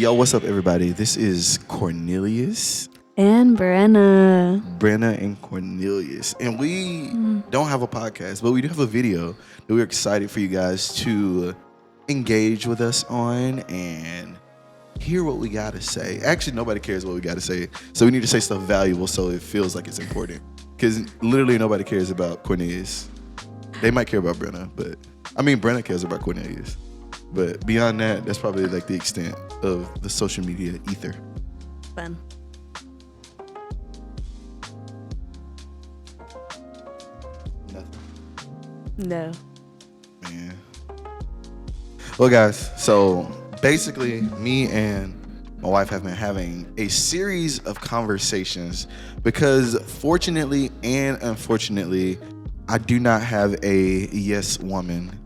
Yo, what's up, everybody? This is Cornelius, And Brenna, and Cornelius. And we don't have a podcast, but we do have a video that we're excited for you guys to engage with us on and hear what we got to say. Actually, nobody cares what we got to say, so we need to say stuff valuable so it feels like it's important. Because literally nobody cares about Cornelius. They might care about Brenna, but Brenna cares about Cornelius. But beyond that, that's probably like the extent of the social media ether. Fun. Nothing. No. Man. Well, guys, so basically, me and my wife have been having a series of conversations because fortunately and unfortunately, I do not have a yes woman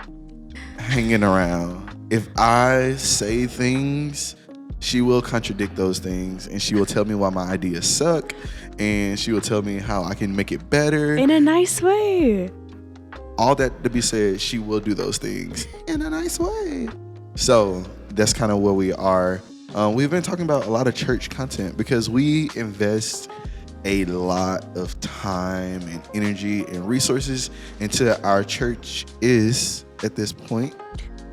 hanging around. If I say things, she will contradict those things and she will tell me why my ideas suck and she will tell me how I can make it better. In a nice way. All that to be said, she will do those things in a nice way. So that's kind of where we are. We've been talking about a lot of church content because we invest a lot of time and energy and resources into our church is at this point.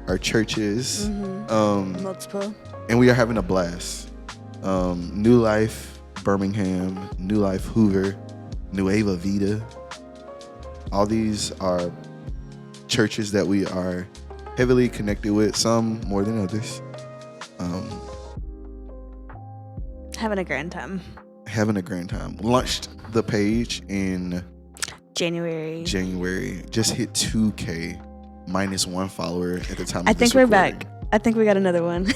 Our church is. Multiple. And we are having a blast. New Life Birmingham, New Life Hoover, Nueva Vida. All these are churches that we are heavily connected with, some more than others. Having a grand time. Launched the page in January. Just hit 2K, minus one follower at the time I of this think we're recording. back. I think we got another one.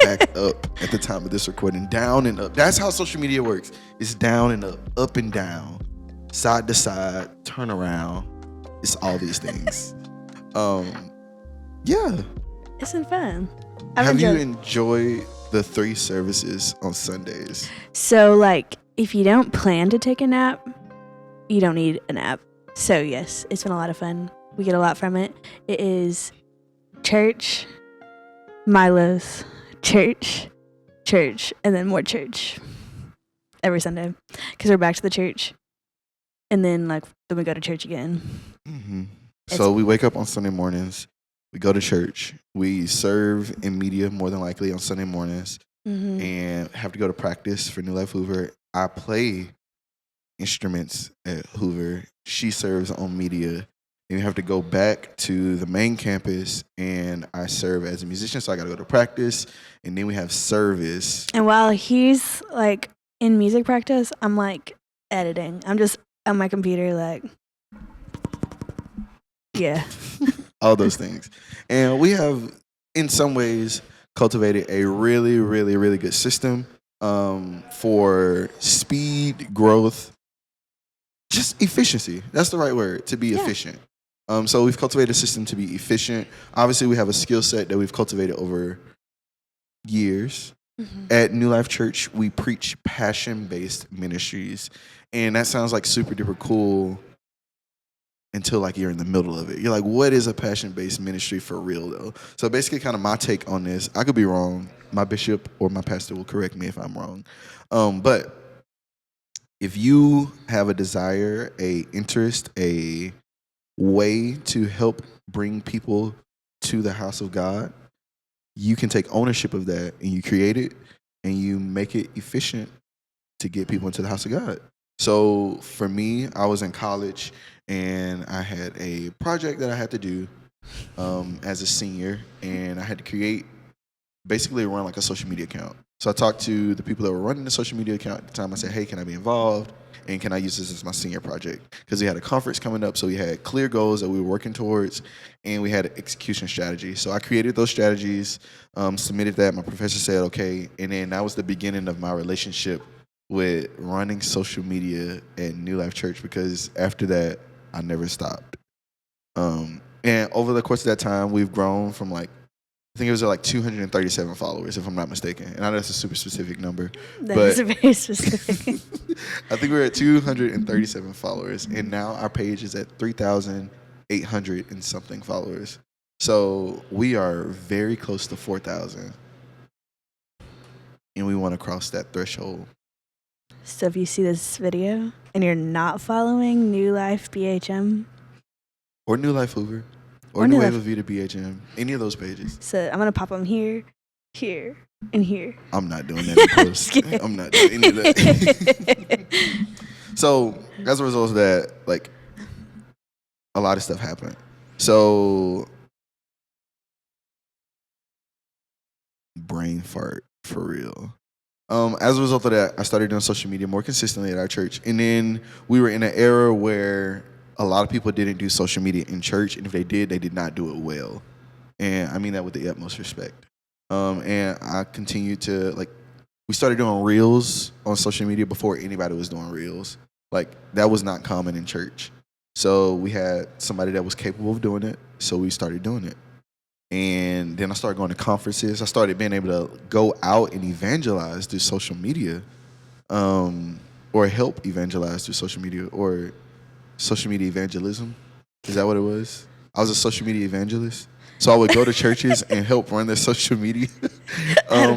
Back up at the time of this recording. Down and up. That's how social media works. It's down and up and down, side to side, turn around. It's all these things. Yeah. It's been fun. Have you enjoyed the 3 services on Sundays? So, if you don't plan to take a nap, you don't need a nap. So, yes, it's been a lot of fun. We get a lot from it. It is church, Milo's, church, and then more church every Sunday. Because we're back to the church. And then, then we go to church again. Mm-hmm. So we wake up on Sunday mornings. We go to church. We serve in media more than likely on Sunday mornings. Mm-hmm. And have to go to practice for New Life Hoover. I play instruments at Hoover. She serves on media. And we have to go back to the main campus, and I serve as a musician, so I got to go to practice, and then we have service. And while he's, in music practice, I'm, editing. I'm just on my computer, yeah. All those things. And we have, in some ways, cultivated a really, really, really good system for speed, growth, just efficiency. That's the right word, to be efficient. So we've cultivated a system to be efficient. Obviously, we have a skill set that we've cultivated over years. Mm-hmm. At New Life Church, we preach passion-based ministries. And that sounds super duper cool until you're in the middle of it. You're like, what is a passion-based ministry for real, though? So basically kind of my take on this, I could be wrong. My bishop or my pastor will correct me if I'm wrong. But if you have a desire, a interest, a way to help bring people to the house of God, you can take ownership of that and you create it and you make it efficient to get people into the house of God. So for me, I was in college and I had a project that I had to do as a senior, and I had to basically run a social media account. So I talked to the people that were running the social media account at the time. I said, hey, can I be involved? And can I use this as my senior project? Because we had a conference coming up, so we had clear goals that we were working towards, and we had an execution strategy. So I created those strategies, submitted that. My professor said, okay. And then that was the beginning of my relationship with running social media at New Life Church, because after that, I never stopped. And over the course of that time, we've grown from I think it was 237 followers, if I'm not mistaken. And I know that's a super specific number. That is very specific. I think we're at 237 followers, and now our page is at 3,800 and something followers. So we are very close to 4,000. and we want to cross that threshold. So if you see this video and you're not following New Life BHM Or New Life Hoover, or Or New New Wave Life- of Vita BHM, any of those pages. so I'm gonna pop them here, here, and here. I'm not doing that in post. I'm not doing any of that. So as a result of that, like, a lot of stuff happened. So brain fart for real. As a result of that, I started doing social media more consistently at our church. And then we were in an era where a lot of people didn't do social media in church. And if they did not do it well. And I mean that with the utmost respect. And I continued to, like, we started doing reels on social media before anybody was doing reels. Like, that was not common in church. So we had somebody that was capable of doing it. So we started doing it. And then I started going to conferences. I started being able to go out and evangelize through social media, or help evangelize through social media, or social media evangelism. Is that what it was? I was a social media evangelist. So I would go to churches and help run their social media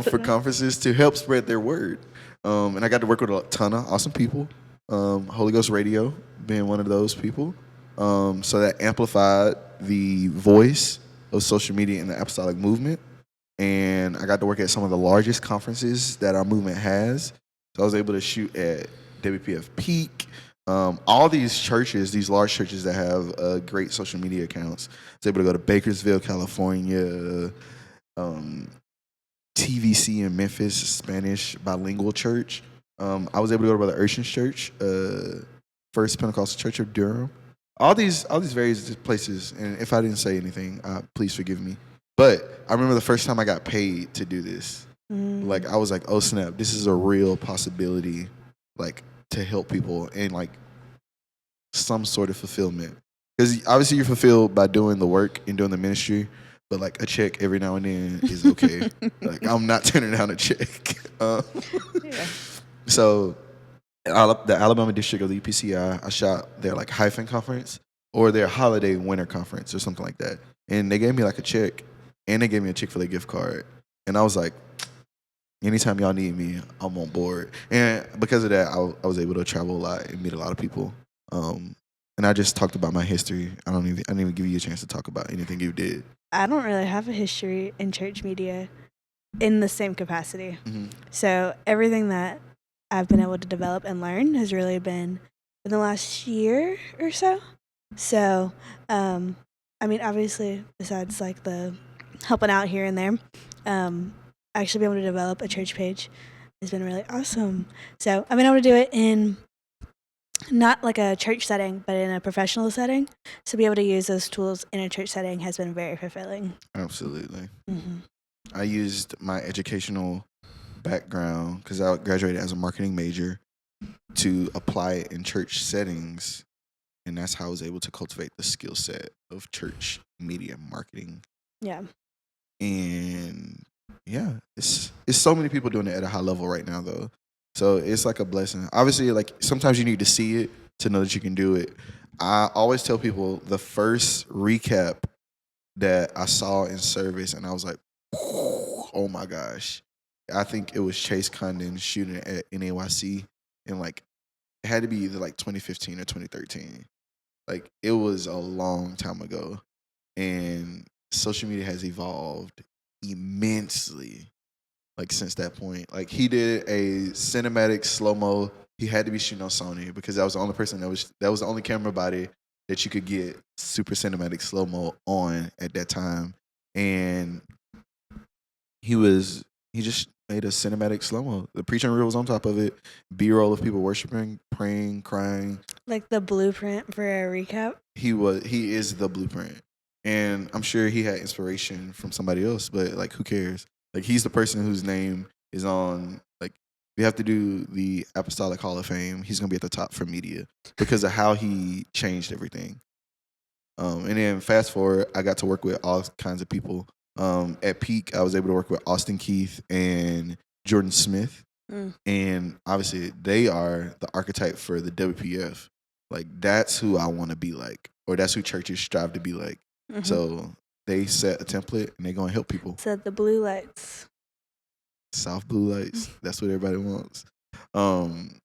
for conferences to help spread their word. And I got to work with a ton of awesome people. Holy Ghost Radio being one of those people. So that amplified the voice of social media in the apostolic movement. And I got to work at some of the largest conferences that our movement has. So I was able to shoot at WPF Peak. All these churches, these large churches that have great social media accounts. I was able to go to Bakersville, California, TVC in Memphis, a Spanish bilingual church. I was able to go to Brother Urshan's church, First Pentecostal Church of Durham. All these various places, and if I didn't say anything, please forgive me. But I remember the first time I got paid to do this. Like, I was like, oh snap, this is a real possibility, like, to help people and, like, some sort of fulfillment. Because obviously you're fulfilled by doing the work and doing the ministry, but, like, a check every now and then is okay. Like, I'm not turning down a check. Yeah. So the Alabama district of the UPCI, I shot their, like, hyphen conference or their holiday winter conference or something like that. And they gave me, like, a check, and they gave me a Chick-fil-A gift card. And I was like, anytime y'all need me, I'm on board. And because of that, I was able to travel a lot and meet a lot of people. And I just talked about my history. I didn't even give you a chance to talk about anything you did. I don't really have a history in church media in the same capacity. Mm-hmm. So everything that I've been able to develop and learn has really been in the last year or so. So, I mean, obviously, besides, like, the helping out here and there, actually being able to develop a church page has been really awesome. So I've been able to do it in not like a church setting, but in a professional setting. So be able to use those tools in a church setting has been very fulfilling. Absolutely. Mm-hmm. I used my educational background, because I graduated as a marketing major, to apply it in church settings. And that's how I was able to cultivate the skill set of church media marketing. Yeah. And yeah, it's so many people doing it at a high level right now, though. So it's like a blessing. Obviously, like, sometimes you need to see it to know that you can do it. I always tell people the first recap that I saw in service, and I was like, oh my gosh. I think it was Chase Condon shooting at NAYC, and, like, it had to be either like 2015 or 2013. Like, it was a long time ago, and social media has evolved immensely, like, since that point. Like, he did a cinematic slow-mo. He had to be shooting on Sony because that was the only person that was the only camera body that you could get super cinematic slow-mo on at that time. And he just made a cinematic slow-mo. The preaching reel was on top of it. B-roll of people worshiping, praying, crying. Like the blueprint for a recap. He is the blueprint. And I'm sure he had inspiration from somebody else, but, like, who cares? Like, he's the person whose name is on, like, we have to do the Apostolic Hall of Fame. He's going to be at the top for media because of how he changed everything. And then fast forward, I got to work with all kinds of people. At Peak, I was able to work with Austin Keith and Jordan Smith. And obviously, they are the archetype for the WPF. Like, that's who I want to be like, or that's who churches strive to be like. Mm-hmm. So they set a template, and they're going to help people. Set the blue lights. soft blue lights. That's what everybody wants. Um,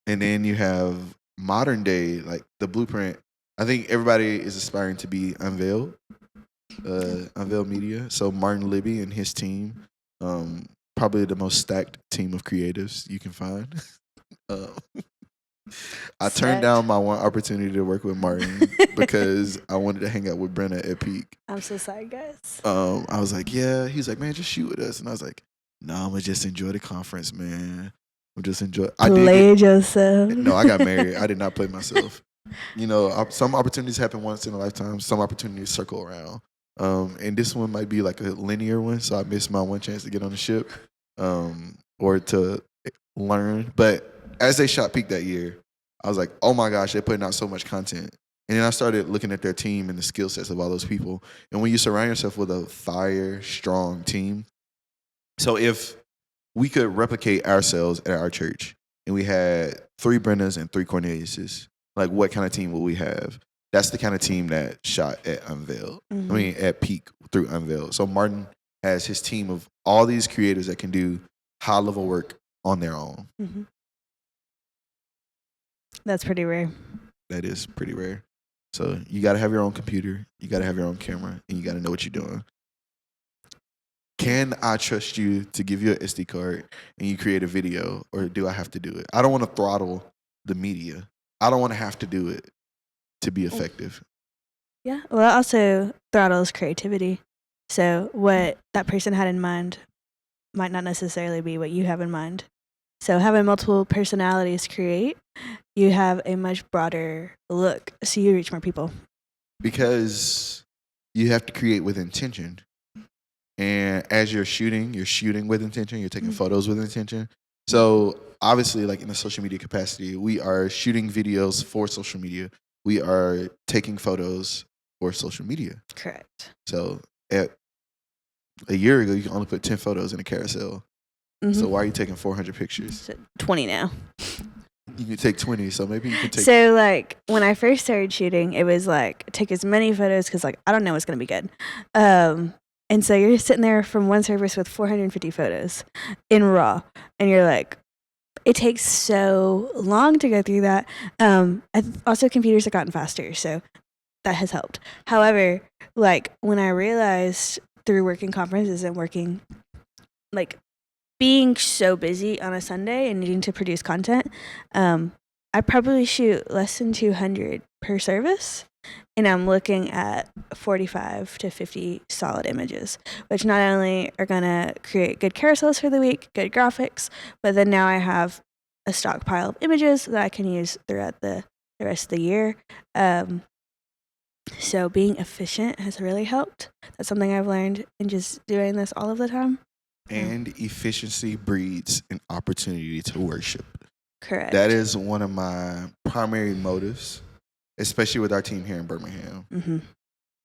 and then you have modern day, like the blueprint. I think everybody is aspiring to be Unveiled, Unveiled Media. So Martin Libby and his team, probably the most stacked team of creatives you can find. Uh, I turned down my one opportunity to work with Martin because I wanted to hang out with Brenna at Peak. I'm so sorry, guys. I was like, yeah. He's like, man, just shoot with us. And I was like, no, I'm gonna just enjoy the conference, man. I'm just enjoy. Played yourself. No, I got married. I did not play myself. You know, some opportunities happen once in a lifetime. Some opportunities circle around. And this one might be like a linear one, so I missed my one chance to get on the ship, or to learn. But as they shot Peak that year, I was like, oh my gosh, they're putting out so much content. And then I started looking at their team and the skill sets of all those people. And when you surround yourself with a fire, strong team, so if we could replicate ourselves at our church and we had 3 Brennas and 3 Corneliuses, like what kind of team would we have? That's the kind of team that shot at Unveiled. Mm-hmm. I mean, at Peak through Unveiled. So Martin has his team of all these creators that can do high level work on their own. Mm-hmm. That's pretty rare. That is pretty rare. So you got to have your own computer, you got to have your own camera, and you got to know what you're doing. Can I trust you to give you an SD card and you create a video, or do I have to do it? I don't want to throttle the media. I don't want to have to do it to be effective. Yeah. Well, that also throttles creativity. So what that person had in mind might not necessarily be what you have in mind. So having multiple personalities create, you have a much broader look, so you reach more people. Because you have to create with intention. And as you're shooting with intention, you're taking photos with intention. So obviously, like in a social media capacity, we are shooting videos for social media. We are taking photos for social media. Correct. So a year ago, you can only put 10 photos in a carousel. Mm-hmm. So why are you taking 400 pictures? So 20 now. You can take 20, so maybe you can take... So, like, when I first started shooting, it was like, take as many photos, because, like, I don't know what's going to be good. And so you're sitting there from one service with 450 photos in RAW, and you're like, it takes so long to go through that. Also, computers have gotten faster, so that has helped. However, like, when I realized through working conferences and working, like, being so busy on a Sunday and needing to produce content, I probably shoot less than 200 per service, and I'm looking at 45 to 50 solid images, which not only are going to create good carousels for the week, good graphics, but then now I have a stockpile of images that I can use throughout the rest of the year. So being efficient has really helped. That's something I've learned in just doing this all of the time. And efficiency breeds an opportunity to worship. Correct. That is one of my primary motives, especially with our team here in Birmingham. Mm-hmm.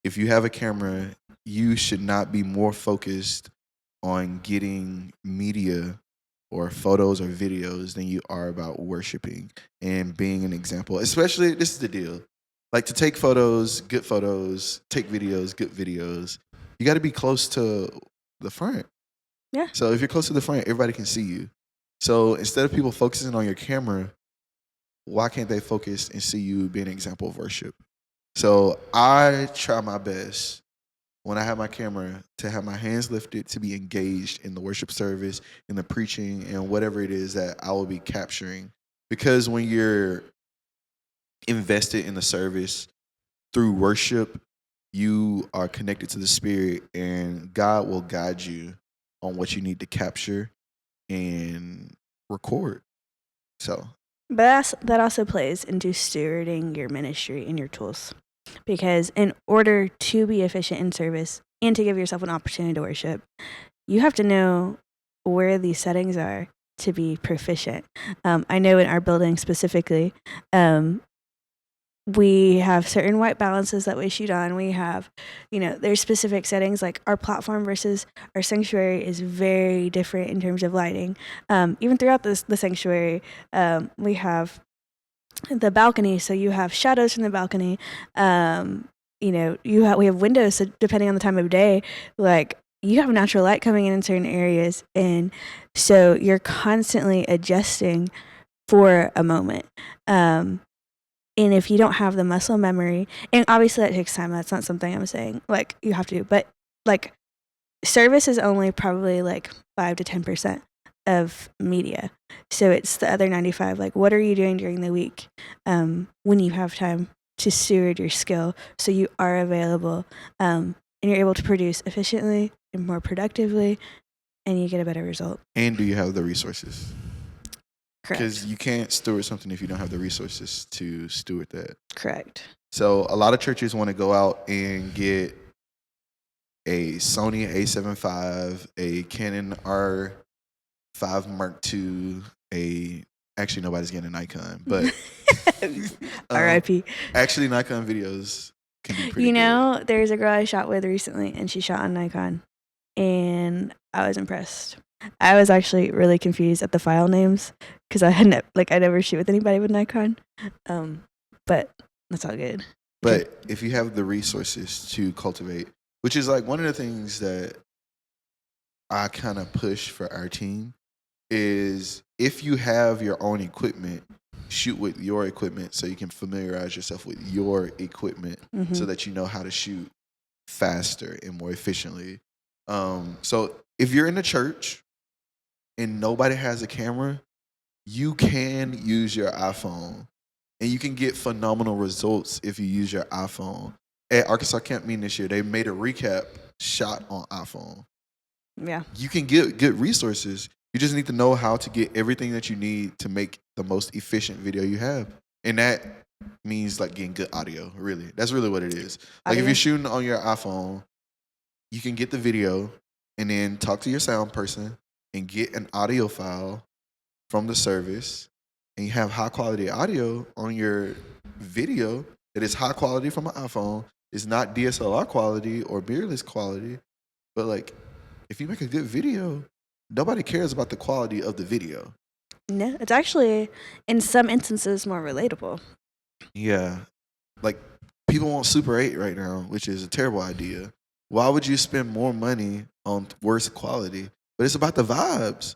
If you have a camera, you should not be more focused on getting media or photos or videos than you are about worshiping and being an example. Especially, this is the deal. Like, to take photos, good photos, take videos, good videos, you got to be close to the front. Yeah. So if you're close to the front, everybody can see you. So instead of people focusing on your camera, why can't they focus and see you being an example of worship? So I try my best when I have my camera to have my hands lifted, to be engaged in the worship service, in the preaching, and whatever it is that I will be capturing. Because when you're invested in the service through worship, you are connected to the Spirit, and God will guide you on what you need to capture and record. So, but that also plays into stewarding your ministry and your tools, because in order to be efficient in service and to give yourself an opportunity to worship, you have to know where these settings are to be proficient. I know in our building specifically, we have certain white balances that we shoot on. We have, there's specific settings, like our platform versus our sanctuary is very different in terms of lighting. Even throughout the sanctuary, we have the balcony, so you have shadows from the balcony. We have windows, so depending on the time of day, like you have natural light coming in certain areas, and so you're constantly adjusting for a moment. And if you don't have the muscle memory, and obviously that takes time, that's not something I'm saying like you have to do, but like service is only probably like 5 to 10% of media. So it's the other 95. Like, what are you doing during the week when you have time to steward your skill so you are available and you're able to produce efficiently and more productively, and you get a better result? And do you have the resources? Correct. Because you can't steward something if you don't have the resources to steward that. Correct. So a lot of churches want to go out and get a Sony A7 IV, a Canon R5 Mark II, actually nobody's getting a Nikon, but R.I.P. Actually Nikon videos can be pretty You know, good. there's a girl I shot with recently, and she shot on Nikon, and I was impressed. I was actually really confused at the file names because I had I never shoot with anybody with Nikon, but that's all good. But if you have the resources to cultivate, which is like one of the things that I kind of push for our team, is if you have your own equipment, shoot with your equipment so you can familiarize yourself with your equipment so that you know how to shoot faster and more efficiently. So if you're in a church and nobody has a camera, you can use your iPhone and you can get phenomenal results if you use your iPhone. At Arkansas Camp Meeting this year, they made a recap shot on iPhone. Yeah. You can get good resources. You just need to know how to get everything that you need to make the most efficient video you have. And that means like getting good audio, really. That's really what it is. Like if you're shooting on your iPhone, you can get the video and then talk to your sound person and get an audio file from the service, and you have high quality audio on your video that is high quality from an iPhone. It's not DSLR quality or mirrorless quality, but like if you make a good video, nobody cares about the quality of the video. No, it's actually in some instances more relatable. Yeah. Like people want Super 8 right now, which is a terrible idea. Why would you spend more money on worse quality? But it's about the vibes.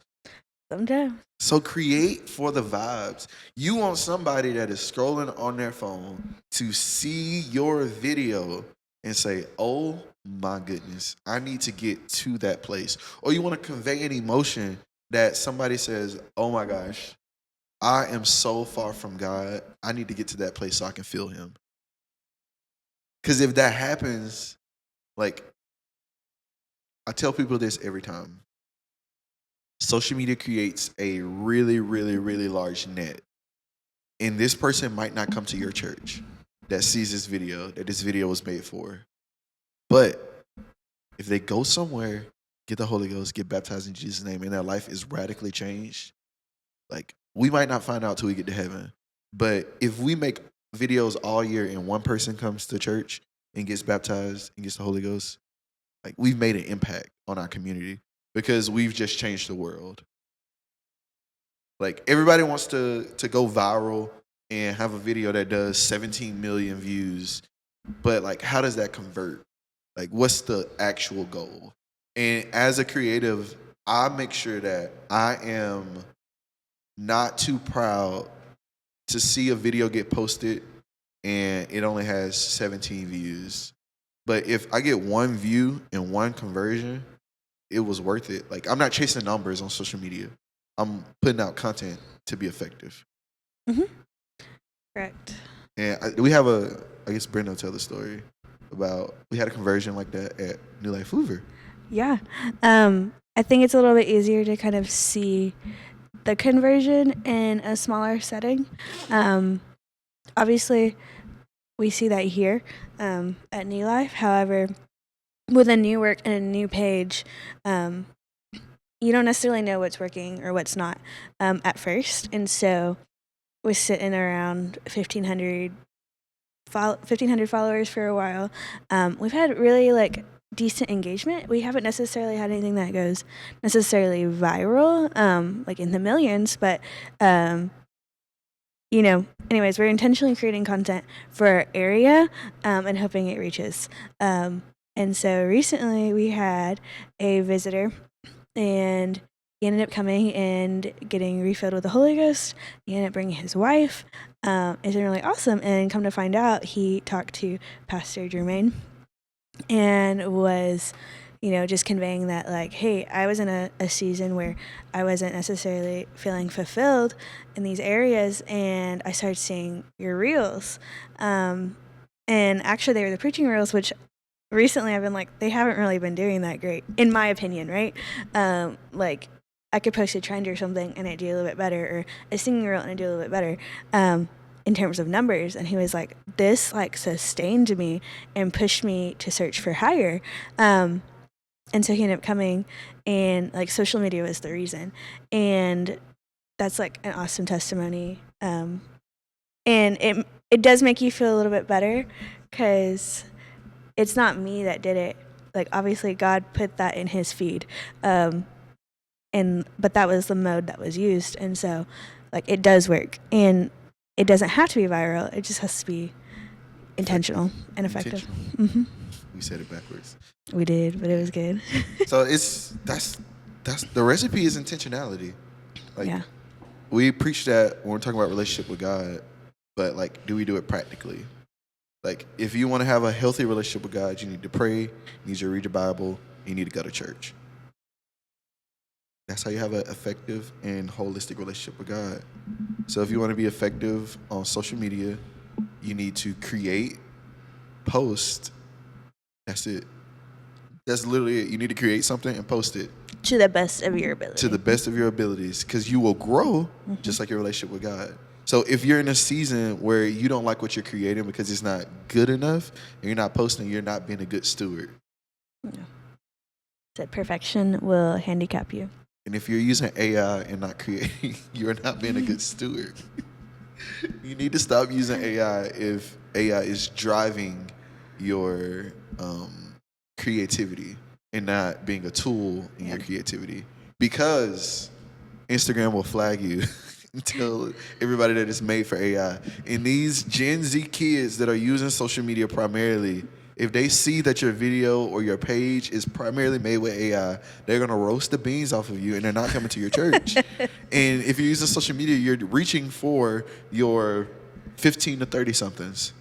Sometimes. So create for the vibes. You want somebody that is scrolling on their phone to see your video and say, oh my goodness, I need to get to that place. Or you want to convey an emotion that somebody says, oh my gosh, I am so far from God. I need to get to that place so I can feel him. Because if that happens, like, I tell people this every time. Social media creates a really, really, really large net. And this person might not come to your church that sees this video, that this video was made for. But if they go somewhere, get the Holy Ghost, get baptized in Jesus' name, and their life is radically changed, like, we might not find out till we get to heaven. But if we make videos all year and one person comes to church and gets baptized and gets the Holy Ghost, like, we've made an impact on our community because we've just changed the world. Like, everybody wants to go viral and have a video that does 17 million views, but like, how does that convert? Like, what's the actual goal? And as a creative, I make sure that I am not too proud to see a video get posted and it only has 17 views. But if I get one view and one conversion, it was worth it. Like, I'm not chasing numbers on social media. I'm putting out content to be effective. Correct. And we have I guess Brenda will tell the story about, we had a conversion like that at New Life Hoover. Yeah. I think it's a little bit easier to kind of see the conversion in a smaller setting. Obviously, we see that here at New Life. However, with a new work and a new page, you don't necessarily know what's working or what's not at first. And so we're sitting around 1,500 followers for a while. We've had really decent engagement. We haven't necessarily had anything that goes necessarily viral, like in the millions, but anyways, we're intentionally creating content for our area and hoping it reaches. And so recently we had a visitor, and he ended up coming and getting refilled with the Holy Ghost. He ended up bringing his wife. It's been really awesome. And come to find out, he talked to Pastor Jermaine and was, just conveying that, like, hey, I was in a season where I wasn't necessarily feeling fulfilled in these areas, and I started seeing your reels. And actually, they were the preaching reels, which recently I've been like, they haven't really been doing that great, in my opinion, right? Like, I could post a trend or something and it'd do a little bit better, or a singing reel and it'd do a little bit better. In terms of numbers. And he was like, this like sustained me and pushed me to search for higher. And so he ended up coming, and like social media was the reason. And that's like an awesome testimony. And it does make you feel a little bit better, because it's not me that did it. Like, obviously God put that in his feed. But that was the mode that was used. And so like it does work. And it doesn't have to be viral. It just has to be intentional and effective. Mm-hmm. We said it backwards. We did, but it was good. So that's the recipe is intentionality. Like, yeah. we preach that when we're talking about relationship with God, but like, do we do it practically? Like, if you want to have a healthy relationship with God, you need to pray, you need to read your Bible, you need to go to church. That's how you have an effective and holistic relationship with God. So if you want to be effective on social media, you need to create, post. That's it. That's literally it. You need to create something and post it. To the best of your ability. To the best of your abilities, because you will grow just like your relationship with God. So if you're in a season where you don't like what you're creating because it's not good enough, and you're not posting, you're not being a good steward. Yeah. Said perfection will handicap you. And if you're using AI and not creating, you're not being a good steward. You need to stop using AI if AI is driving your creativity and not being a tool in your creativity. Because Instagram will flag you and tell everybody that it's made for AI. And these Gen Z kids that are using social media primarily, if they see that your video or your page is primarily made with AI, they're going to roast the beans off of you, and they're not coming to your church. And if you're using social media, you're reaching for your 15 to 30 somethings.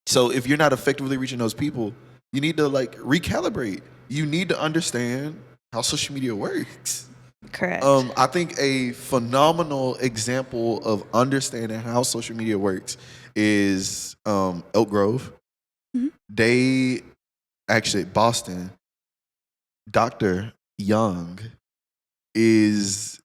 So if you're not effectively reaching those people, you need to like recalibrate. You need to understand how social media works. Correct. I think a phenomenal example of understanding how social media works is Elk Grove. Mm-hmm. They actually, Boston, Dr. Young is,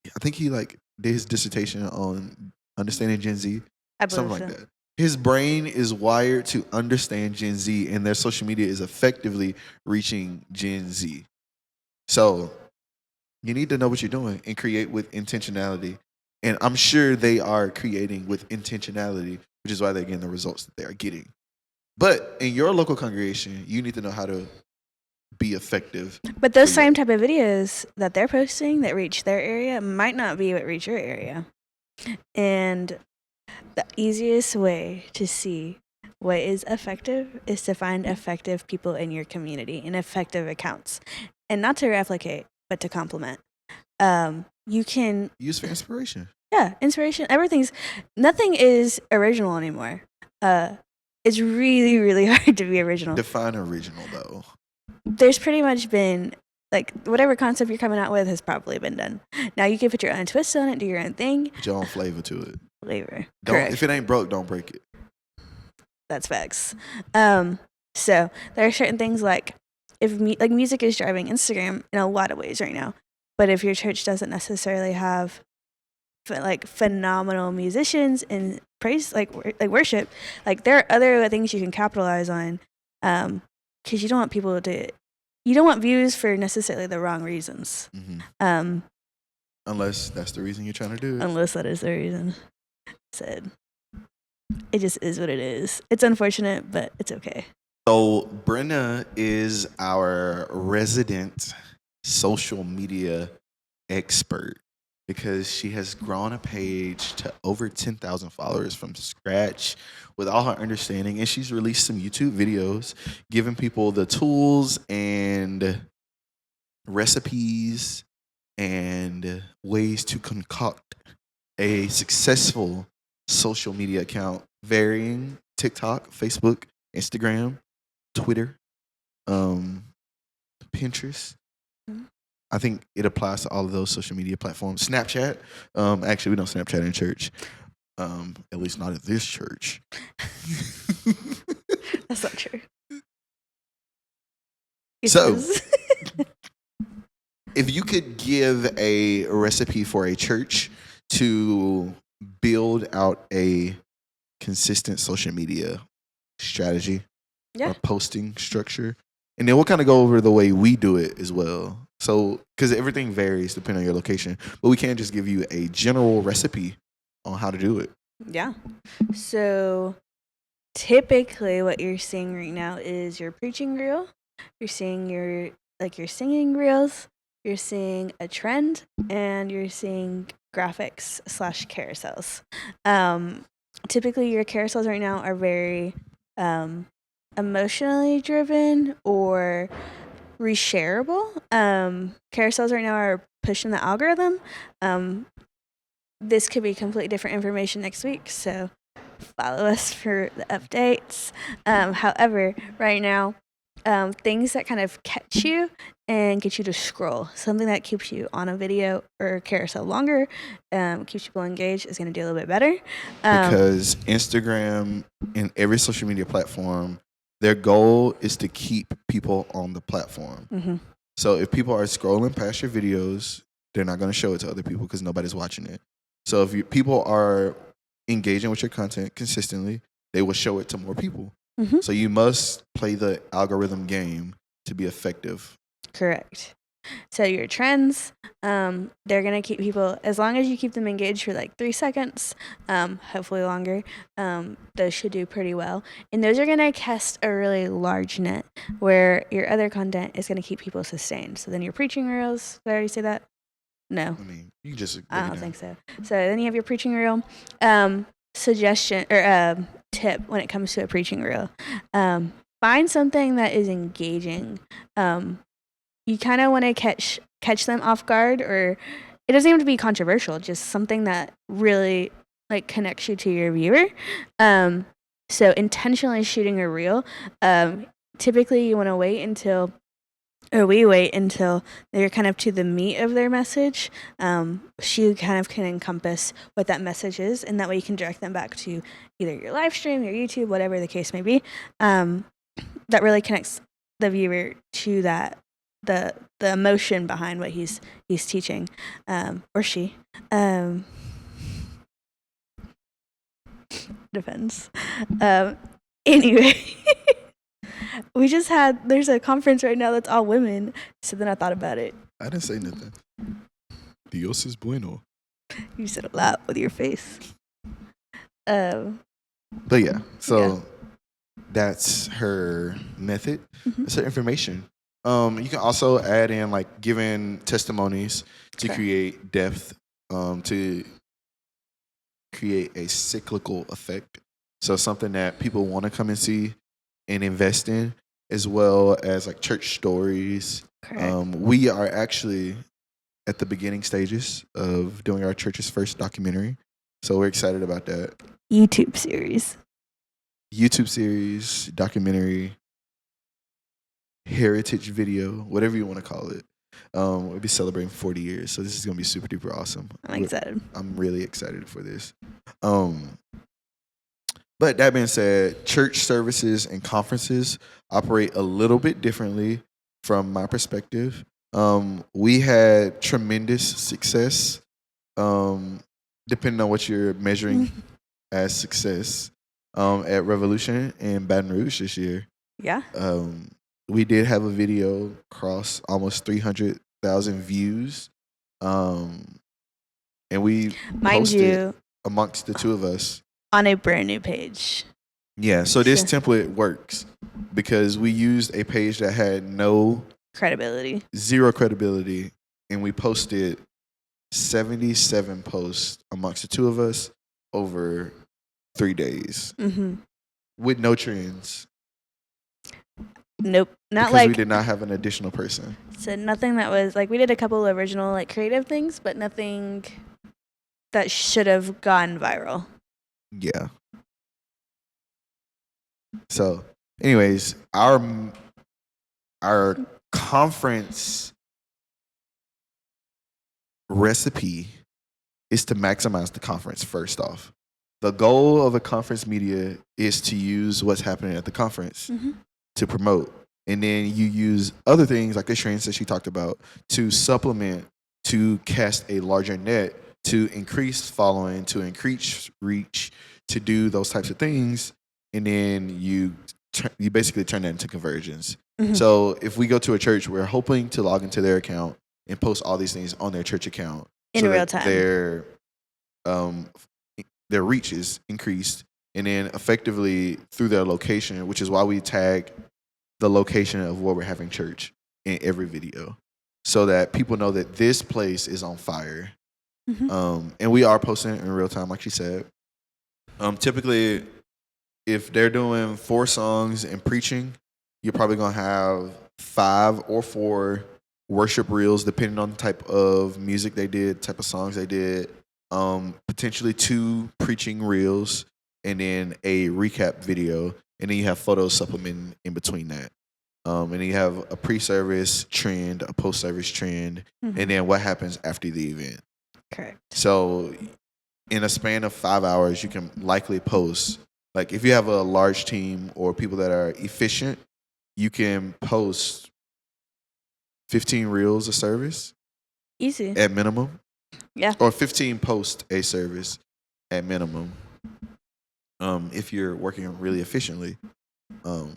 I think he like did his dissertation on understanding Gen Z. I believe something like so. that. His brain is wired to understand Gen Z, and their social media is effectively reaching Gen Z. So you need to know what you're doing and create with intentionality. And I'm sure they are creating with intentionality, which is why they're getting the results that they are getting. But in your local congregation, you need to know how to be effective. But those same type of videos that they're posting that reach their area might not be what reach your area. And the easiest way to see what is effective is to find effective people in your community and effective accounts. And not to replicate, but to complement. You can use for inspiration. Yeah, inspiration. Nothing is original anymore. It's really, really hard to be original. Define original, though. There's pretty much been, like, whatever concept you're coming out with has probably been done. Now you can put your own twist on it, do your own thing. Put your own flavor to it. Flavor. Correct. If it ain't broke, don't break it. That's facts. So there are certain things like music is driving Instagram in a lot of ways right now. But if your church doesn't necessarily have phenomenal musicians and praise like worship, like there are other things you can capitalize on, because you don't want views for necessarily the wrong reasons. Mm-hmm. Unless that's the reason you're trying to do it. Unless that is the reason. Said. It just is what it is. It's unfortunate, but it's okay. So Brenna is our resident social media expert. because she has grown a page to over 10,000 followers from scratch with all her understanding. And she's released some YouTube videos giving people the tools and recipes and ways to concoct a successful social media account, varying TikTok, Facebook, Instagram, Twitter, um, Pinterest. Mhm. I think it applies to all of those social media platforms. Snapchat. Actually, we don't Snapchat in church. At least not at this church. That's not true. It So, is. if you could give a recipe for a church to build out a consistent social media strategy Yeah. or posting structure, and then we'll kind of go over the way we do it as well. So, because everything varies depending on your location, but we can't just give you a general recipe on how to do it. Yeah. So typically what you're seeing right now is your preaching reel. You're seeing your singing reels. You're seeing a trend, and you're seeing graphics / carousels. Typically your carousels right now are very emotionally driven or reshareable. Carousels right now are pushing the algorithm. This could be completely different information next week, so follow us for the updates. However, right now, things that kind of catch you and get you to scroll, something that keeps you on a video or carousel longer, keeps people engaged, is going to do a little bit better. Because Instagram and every social media platform, their goal is to keep people on the platform. Mm-hmm. So if people are scrolling past your videos, they're not going to show it to other people because nobody's watching it. So if people are engaging with your content consistently, they will show it to more people. Mm-hmm. So you must play the algorithm game to be effective. Correct. So your trends, they're gonna keep people, as long as you keep them engaged for like 3 seconds, hopefully longer. Those should do pretty well, and those are gonna cast a really large net. Where your other content is gonna keep people sustained. So then your preaching reels. Did I already say that? No, I mean, you can just I don't think so. So then you have your preaching reel. Suggestion or tip when it comes to a preaching reel. Find something that is engaging. You kind of want to catch them off guard, or it doesn't have to be controversial, just something that really like connects you to your viewer. So intentionally shooting a reel. Typically you want to wait until, or we wait until they're kind of to the meat of their message. She kind of can encompass what that message is, and that way you can direct them back to either your live stream, your YouTube, whatever the case may be. That really connects the viewer to that, the emotion behind what he's teaching, or she. Depends. Anyway. There's a conference right now that's all women, so then I thought about it. I didn't say nothing. Dios es bueno. You said a lot with your face. But yeah, so that's her method. Mm-hmm. That's her information. You can also add in like giving testimonies to create depth, to create a cyclical effect. So something that people want to come and see and invest in, as well as like church stories. We are actually at the beginning stages of doing our church's first documentary, so we're excited about that. YouTube series, documentary, heritage video, whatever you want to call it. We'll be celebrating 40 years, so this is gonna be super duper awesome. I'm excited. I'm really excited for this. But that being said, church services and conferences operate a little bit differently from my perspective. We had tremendous success, depending on what you're measuring as success, at Revolution in Baton Rouge this year. Yeah. We did have a video cross almost 300,000 views, and we posted amongst the two of us on a brand new page. Yeah, so this template works because we used a page that had zero credibility, and we posted 77 posts amongst the two of us over 3 days with no trends Nope. Not because we like did not have an additional person. so nothing that was like we did a couple original like creative things, but nothing that should have gone viral. Yeah. So, anyways, our conference recipe is to maximize the conference first off. The goal of a conference media is to use what's happening at the conference to promote. And then you use other things like the trends that she talked about to supplement, to cast a larger net, to increase following, to increase reach, to do those types of things. And then you basically turn that into conversions. So if we go to a church, we're hoping to log into their account and post all these things on their church account In so real that time. their reach is increased, and then effectively through their location, which is why we tag the location of where we're having church in every video, so that people know that this place is on fire. And we are posting in real time, like she said. Typically, if they're doing 4 songs and preaching, you're probably gonna have 5 or 4 worship reels, depending on the type of music they did, type of songs they did. Potentially 2 preaching reels, and then a recap video, and then you have photos supplementing in between that. And then you have a pre-service trend, a post-service trend, and then what happens after the event. Correct. So in a span of 5 hours, you can likely post, like if you have a large team or people that are efficient, you can post 15 reels a service. Easy. At minimum. Yeah. Or 15 post a service at minimum. If you're working really efficiently. It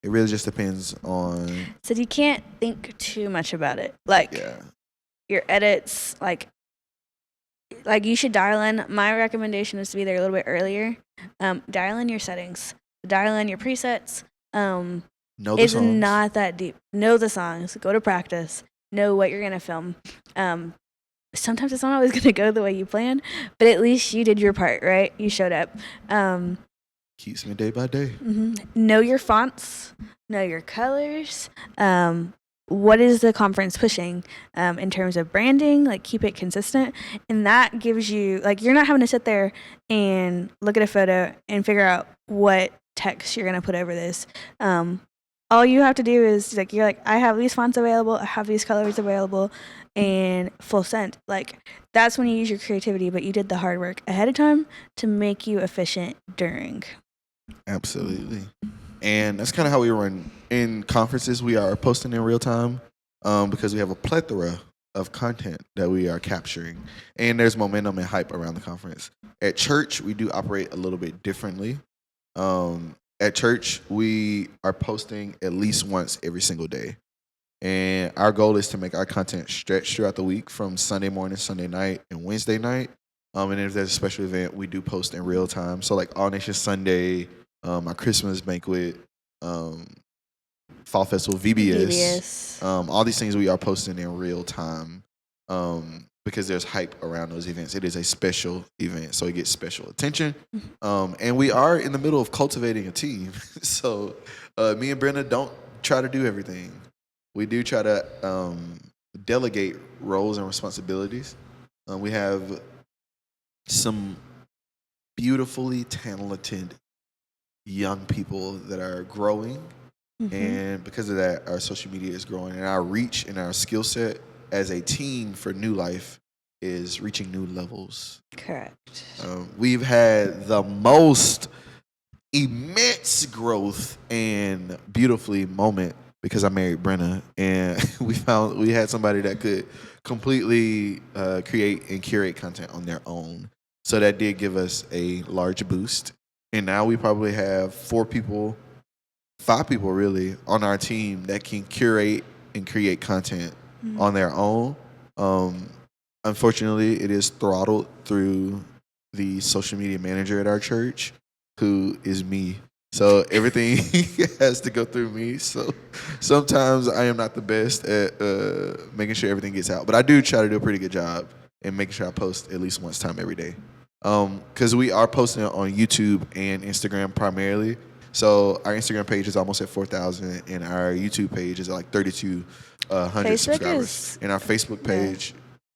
really just depends on. So you can't think too much about it. Like your edits, like you should dial in. My recommendation is to be there a little bit earlier. Dial in your settings. Dial in your presets. Know the it's songs. not that deep. Know the songs. Go to practice. Know what you're gonna film. Sometimes it's not always gonna go the way you planned, but at least you did your part, right? You showed up. Keeps me day by day. Know your fonts. Know your colors. What is the conference pushing in terms of branding? Like, keep it consistent, and that gives you like you're not having to sit there and look at a photo and figure out what text you're gonna put over this. All you have to do is like you're like, I have these fonts available, I have these colors available, and full send. Like that's when you use your creativity, but you did the hard work ahead of time to make you efficient during. Absolutely. And that's kind of how we run in conferences. We are posting in real time because we have a plethora of content that we are capturing, and there's momentum and hype around the conference. At church, we do operate a little bit differently. At church, we are posting at least once every single day. And our goal is to make our content stretch throughout the week from Sunday morning, Sunday night, and Wednesday night. And if there's a special event, we do post in real time. So like All Nation Sunday, our Christmas banquet, Fall Festival, VBS. All these things we are posting in real time because there's hype around those events. It is a special event, so it gets special attention. And we are in the middle of cultivating a team. So me and Brenda don't try to do everything. We do try to delegate roles and responsibilities. We have some beautifully talented young people that are growing. And because of that, our social media is growing, and our reach and our skill set as a team for New Life is reaching new levels. Correct. We've had the most immense growth and beautifully moment because I married Brenna, and we had somebody that could completely create and curate content on their own. So that did give us a large boost. And now we probably have 5 people really on our team that can curate and create content on their own. Unfortunately, it is throttled through the social media manager at our church, who is me. So everything has to go through me. So sometimes I am not the best at making sure everything gets out, but I do try to do a pretty good job in making sure I post at least once time every day. Because we are posting it on YouTube and Instagram primarily. So our Instagram page is almost at 4,000, and our YouTube page is at like 3,200 Facebook subscribers. is And our Facebook yeah. page,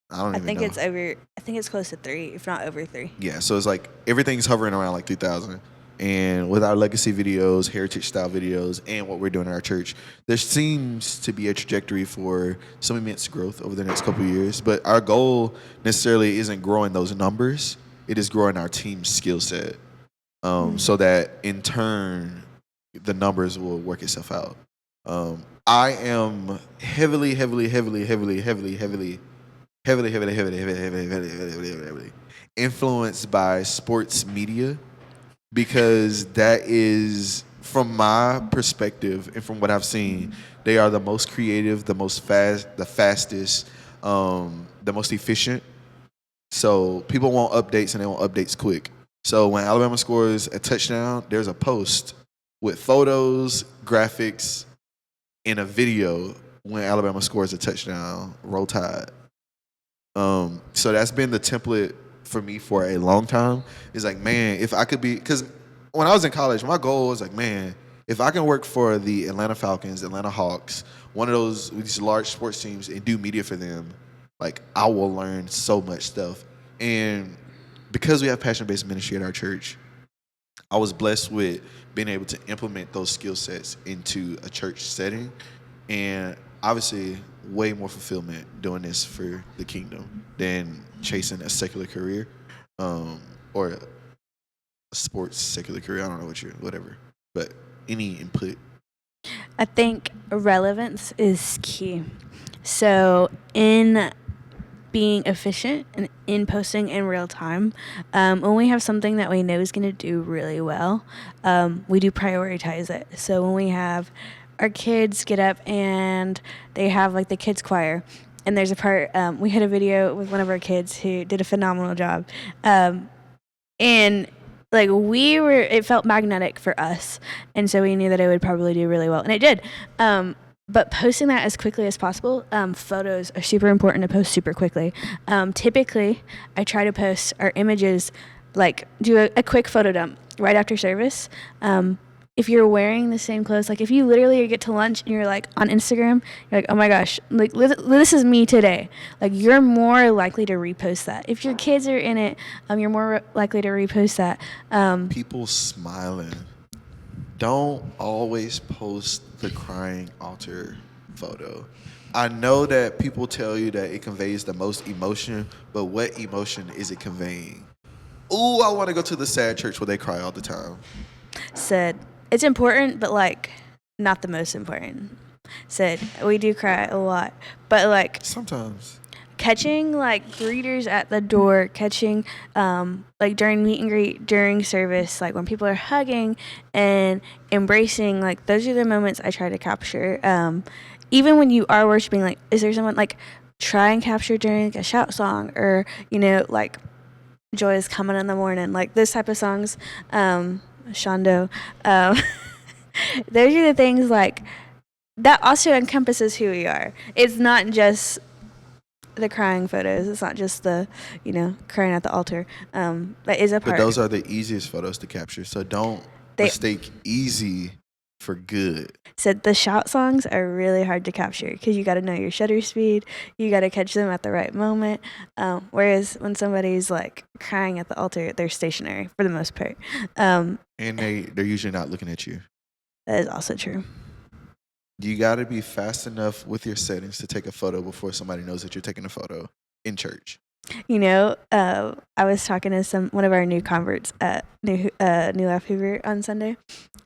I don't I even think know. it's over. I think it's close to 3, if not over 3. Yeah, so it's like everything's hovering around like 3,000. And with our legacy videos, heritage style videos, and what we're doing in our church, there seems to be a trajectory for some immense growth over the next couple of years. But our goal necessarily isn't growing those numbers, it is growing our team's skill set, so that in turn, the numbers will work itself out. I am heavily, heavily, heavily, heavily, heavily, heavily, heavily, heavily, heavily, heavily, heavily, heavily, heavily, heavily, heavily influenced by sports media because that is, from my perspective and from what I've seen, they are the most creative, the fastest, the most efficient. So people want updates and they want updates quick. So when Alabama scores a touchdown, there's a post with photos, graphics, and a video when Alabama scores a touchdown. Roll Tide. So that's been the template for me for a long time. It's like, man, if I could be, because when I was in college, my goal was like, man, if I can work for the Atlanta Falcons, Atlanta Hawks, one of these large sports teams, and do media for them, like I will learn so much stuff. And because we have passion-based ministry at our church, I was blessed with being able to implement those skill sets into a church setting, and obviously way more fulfillment doing this for the kingdom than chasing a secular career, or a sports secular career. I don't know whatever, but any input. I think relevance is key. So in being efficient and in posting in real time, when we have something that we know is going to do really well, we do prioritize it. So when we have our kids get up and they have like the kids choir, and there's a part, we had a video with one of our kids who did a phenomenal job, and like it felt magnetic for us, and so we knew that it would probably do really well, and it did. But posting that as quickly as possible, photos are super important to post super quickly. Typically, I try to post our images, like do a quick photo dump right after service. If you're wearing the same clothes, like if you literally get to lunch and you're like on Instagram, you're like, oh my gosh, like this is me today. Like you're more likely to repost that. If your kids are in it, you're more likely to repost that. People smiling. Don't always post the crying altar photo. I know that people tell you that it conveys the most emotion, but what emotion is it conveying? Ooh, I want to go to the sad church where they cry all the time. Said it's important, but like not the most important. Said we do cry a lot, but like Sometimes. catching like greeters at the door, catching like during meet and greet, during service, like when people are hugging and embracing, like those are the moments I try to capture. Even when you are worshiping, like is there someone like try and capture during like a shout song, or like Joy is Coming in the Morning, like those type of songs, Shondo. Those are the things like that also encompasses who we are. It's not just the crying photos. It's not just the, crying at the altar. That is a part. But those are the easiest photos to capture. So don't mistake easy for good. So the shout songs are really hard to capture because you got to know your shutter speed. You got to catch them at the right moment. Whereas when somebody's like crying at the altar, they're stationary for the most part. And they're usually not looking at you. That is also true. You got to be fast enough with your settings to take a photo before somebody knows that you're taking a photo in church. I was talking to one of our new converts at New Life Hoover on Sunday,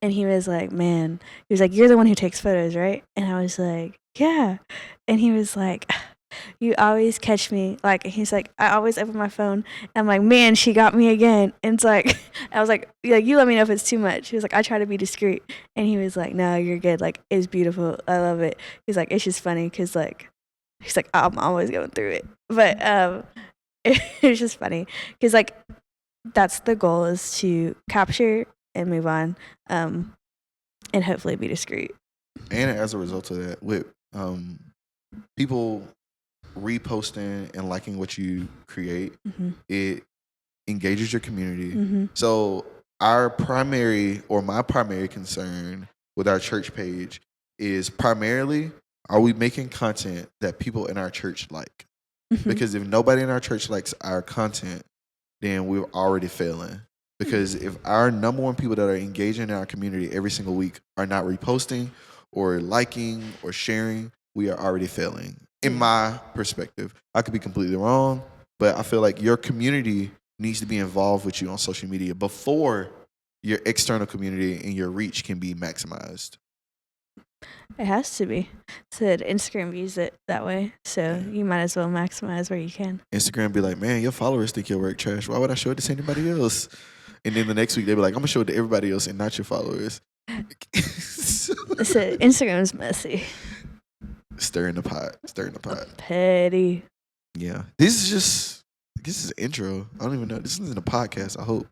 and he was like, "Man," he was like, "You're the one who takes photos, right?" And I was like, "Yeah," and he was like, "You always catch me." Like he's like, "I always open my phone." And I'm like, "Man, she got me again." And it's like, I was like, "You let me know if it's too much." He was like, "I try to be discreet," and he was like, "No, you're good. Like it's beautiful. I love it." He's like, "It's just funny because like." He's like, I'm always going through it. But it's just funny because, like, that's the goal, is to capture and move on, and hopefully be discreet. And as a result of that, with people reposting and liking what you create, it engages your community. So our primary, or my primary concern with our church page is primarily, are we making content that people in our church like? Because if nobody in our church likes our content, then we're already failing. Because if our number one people that are engaging in our community every single week are not reposting or liking or sharing, we are already failing. In my perspective, I could be completely wrong, but I feel like your community needs to be involved with you on social media before your external community and your reach can be maximized. It has to be. Said Instagram views it that way, so you might as well maximize where you can. Instagram be like, man, your followers think your work trash. Why would I show it to anybody else? And then the next week they be like, I'm gonna show it to everybody else and not your followers. So Instagram's messy. Stirring the pot. Petty. Yeah. This is intro. I don't even know. This isn't a podcast, I hope.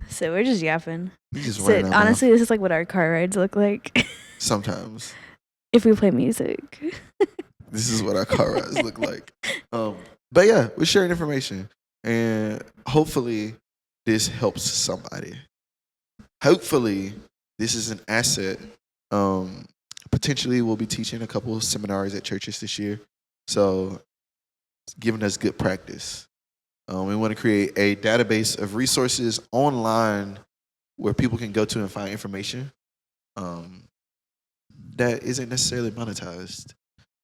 So we're just yapping. Just honestly, this is like what our car rides look like. Sometimes. If we play music. This is what our car rides look like. But yeah, we're sharing information. And hopefully this helps somebody. Hopefully this is an asset. Potentially we'll be teaching a couple of seminars at churches this year. So it's giving us good practice. We want to create a database of resources online where people can go to and find information that isn't necessarily monetized.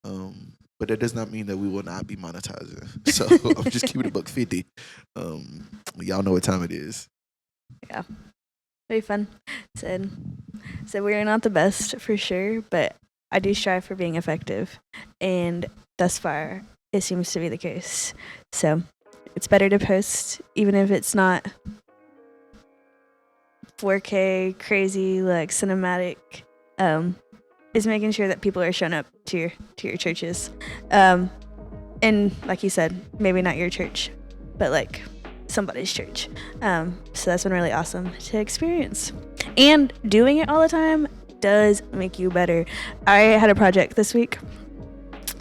But that does not mean that we will not be monetizing. So I'm just keeping it $1.50. Y'all know what time it is. Yeah. Very fun. So we are not the best for sure, but I do strive for being effective. And thus far, it seems to be the case. So it's better to post, even if it's not 4K, crazy, like cinematic. Is making sure that people are showing up to your churches. And like you said, maybe not your church, but like somebody's church. So that's been really awesome to experience. And doing it all the time does make you better. I had a project this week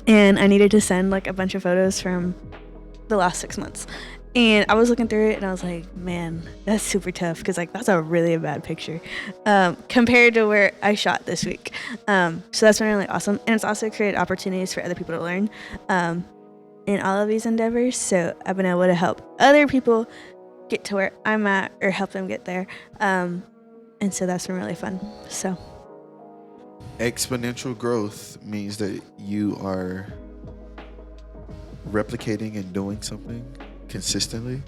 and I needed to send like a bunch of photos from the last 6 months. And I was looking through it and I was like, man, that's super tough because like that's a really bad picture compared to where I shot this week. So that's been really awesome. And it's also created opportunities for other people to learn in all of these endeavors. So I've been able to help other people get to where I'm at or help them get there. And so that's been really fun. So exponential growth means that you are replicating and doing something consistently,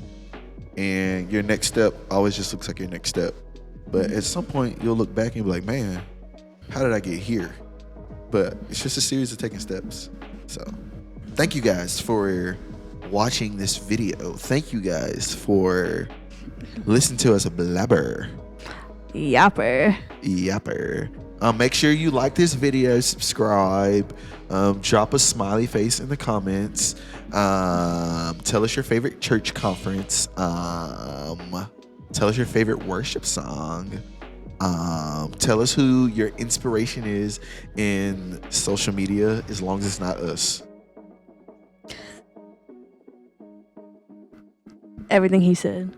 and your next step always just looks like your next step. But at some point you'll look back and be like, man, how did I get here? But it's just a series of taking steps. So thank you guys for watching this video. Thank you guys for listening to us blabber. Yapper. Make sure you like this video, subscribe, drop a smiley face in the comments, tell us your favorite church conference, tell us your favorite worship song, tell us who your inspiration is in social media, as long as it's not us. Everything he said.